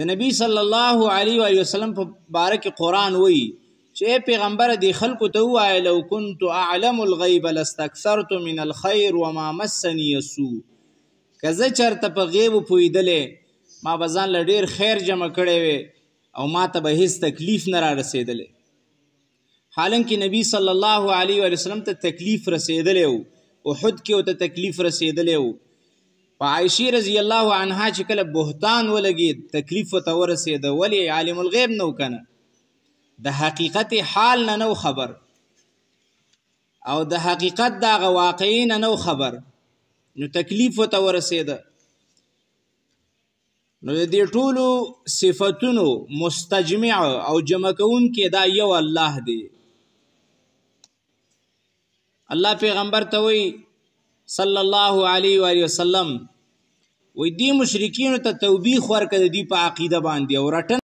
نبی صلی الله علیه و سلم په باره کې قرآن وایي چې پیغمبر دی خلکو ته ووایه لو كنت اعلم الغیب لاستکثرت من الخیر وما مسنی السوء که زه چېرته په غیبو پوهېدلی ما به ځان له ډېر خیر جمع کړی وی او ما ته به هېڅ تکلیف نه را رسېدلی. حالانکه نبی صلی الله علیه و سلم ته تکلیف رسېدلی و، احد کې ورته تکلیف رسېدلی و. په عایشې رضی الله عنها چې کله بهتان ولګېد تکلیف ورته ورسېده، ولې عالم الغیب نه و که نه، د حقیقت حال نه نو خبر او د حقیقت د هغه واقعې نه نو خبر، نو تکلیف ورته ورسېده. نو د دې ټولو صفتونو مستجمع او جمع کوونکی دا یو الله دی. الله پیغمبر ته وایي صلی الله علیه و سلم وی دی مشرکینو ته توبیخ ورکړه د دوی په عقیده باندې او رټنه